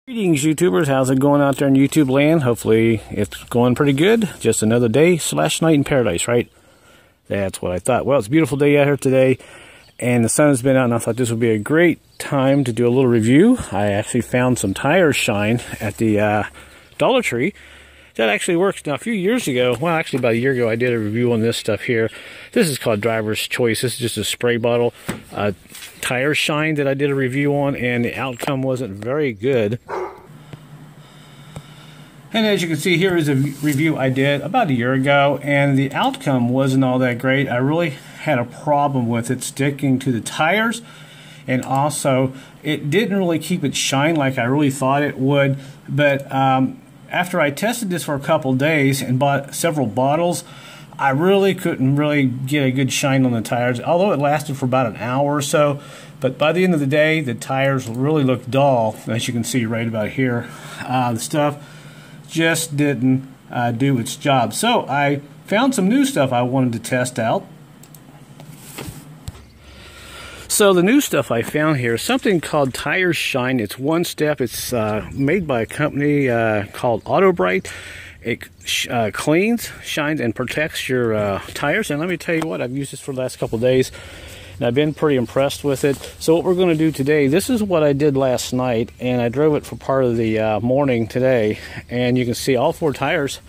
Greetings, YouTubers. How's it going out there in YouTube land? Hopefully it's going pretty good. Just another day / night in paradise, right? That's what I thought. Well, it's a beautiful day out here today, and the sun has been out, and I thought this would be a great time to do a little review. I actually found some tire shine at the Dollar Tree. That actually works. Now, a few years ago, well, actually about a year ago, I did a review on this stuff here. This is called Driver's Choice. This is just a spray bottle tire shine that I did a review on, and the outcome wasn't very good. And as you can see, here is a review I did about a year ago, and the outcome wasn't all that great. I really had a problem with it sticking to the tires, and also it didn't really keep it shine like I really thought it would. But after I tested this for a couple days and bought several bottles, I really couldn't get a good shine on the tires, although it lasted for about an hour or so. But by the end of the day, the tires really looked dull, as you can see right about here. The stuff just didn't do its job. So I found some new stuff I wanted to test out. So the new stuff I found here is something called Tire Shine. It's one step. It's made by a company called Autobrite. It cleans, shines, and protects your tires. And let me tell you what, I've used this for the last couple of days, and I've been pretty impressed with it. So what we're going to do today, this is what I did last night, and I drove it for part of the morning today. And you can see all four tires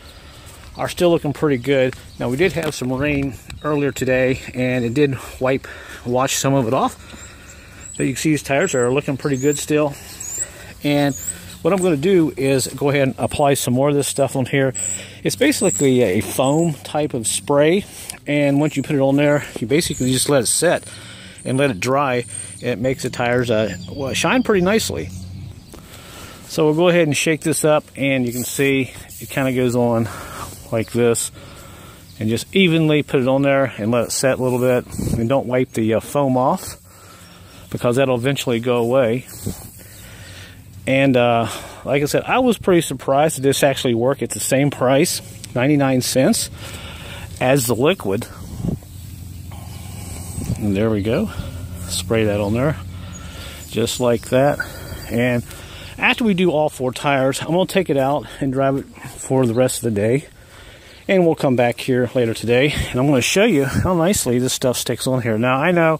are still looking pretty good. Now, we did have some rain earlier today, and it did wash some of it off. So you can see these tires are looking pretty good still. And what I'm going to do is go ahead and apply some more of this stuff on here. It's basically a foam type of spray, and once you put it on there, you basically just let it set and let it dry. It makes the tires shine pretty nicely. So we'll go ahead and shake this up, and you can see it kind of goes on like this, and just evenly put it on there and let it set a little bit, and don't wipe the foam off, because that'll eventually go away. And like I said, I was pretty surprised that this actually worked at the same price, 99 cents, as the liquid. And there we go. Spray that on there, just like that. And after we do all four tires, I'm going to take it out and drive it for the rest of the day. And we'll come back here later today, and I'm going to show you how nicely this stuff sticks on here. Now, I know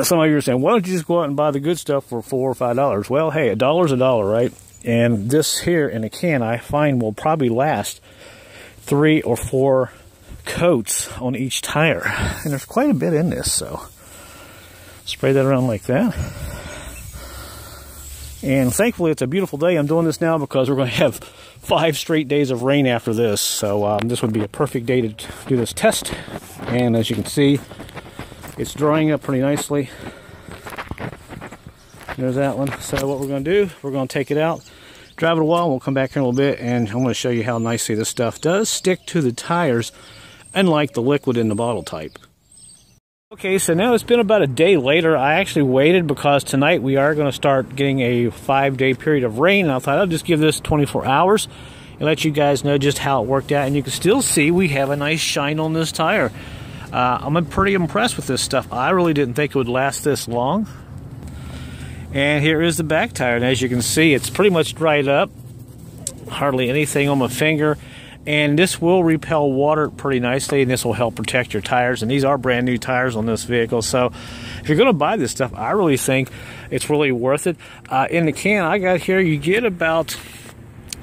some of you are saying, why don't you just go out and buy the good stuff for $4 or $5? Well, hey, $1's a dollar, right? And this here in a can, I find, will probably last 3 or 4 coats on each tire. And there's quite a bit in this, so spray that around like that. And thankfully, it's a beautiful day. I'm doing this now because we're going to have 5 straight days of rain after this. So this would be a perfect day to do this test. And as you can see, it's drying up pretty nicely. There's that one. So what we're going to do, we're going to take it out, drive it a while, and we'll come back here in a little bit, and I'm going to show you how nicely this stuff does stick to the tires, unlike the liquid in the bottle type. Okay, so now it's been about a day later. I actually waited because tonight we are going to start getting a 5-day period of rain, and I thought I'll just give this 24 hours and let you guys know just how it worked out. And you can still see we have a nice shine on this tire. I'm pretty impressed with this stuff. I really didn't think it would last this long. And here is the back tire, and as you can see, it's pretty much dried up. Hardly anything on my finger. And this will repel water pretty nicely, and this will help protect your tires. And these are brand new tires on this vehicle. So if you're going to buy this stuff, I really think it's really worth it. In the can I got here, you get about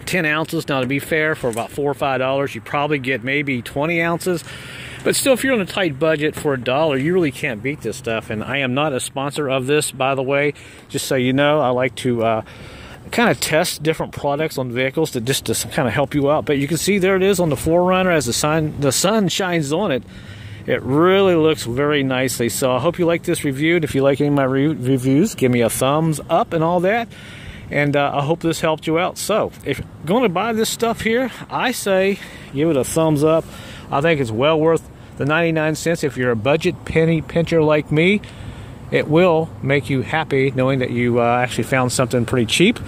10 ounces. Now, to be fair, for about $4 or $5, you probably get maybe 20 ounces. But still, if you're on a tight budget for $1, you really can't beat this stuff. And I am not a sponsor of this, by the way. Just so you know, I like to kind of test different products on vehicles to kind of help you out. But you can see there it is on the 4Runner as the sun shines on it. It really looks very nicely. So I hope you like this review. And if you like any of my reviews, give me a thumbs up and all that. And I hope this helped you out. So if you're going to buy this stuff here, I say give it a thumbs up. I think it's well worth the 99 cents. If you're a budget penny pincher like me, it will make you happy knowing that you actually found something pretty cheap.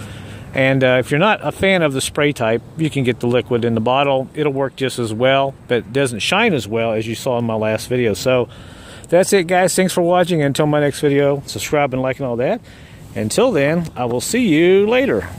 And if you're not a fan of the spray type, you can get the liquid in the bottle. It'll work just as well, but it doesn't shine as well as you saw in my last video. So that's it, guys. Thanks for watching. Until my next video, subscribe and like and all that. Until then, I will see you later.